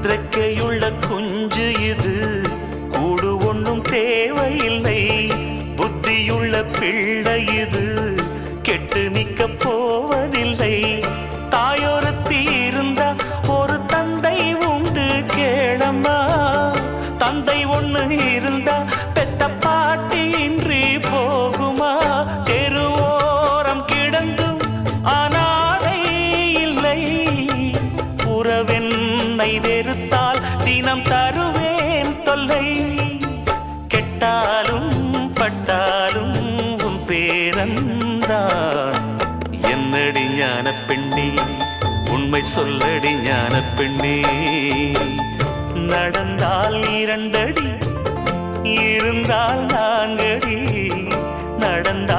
இறக்கையுள்ள குஞ்சு இது, கூடு ஒன்றும் தேவையில்லை. புத்தியுள்ள பிள்ளை இது, கெட்டு நிக்க போவதில்லை. தாயொருத்தி இருந்தா ஒரு தந்தை உண்டு கேளம்மா. தந்தை ஒண்ணு இருந்தா பெத்த பாட்டி இன்றி போகுமா? தெருவோரம் கிடந்தும் அனாதை இல்லை. உறவென்னை வெறுத்தால் தினம் தருவேன் தொல்லை. கெட்டாலும் பட்டாலும் உன் பேரன்தான். என்னடி ஞான பெண்ணே, உண்மை சொல்லடி ஞான பெண்ணே. நடந்தால் 2 அடி, இருந்தால் 4 அடி. நடந்தால்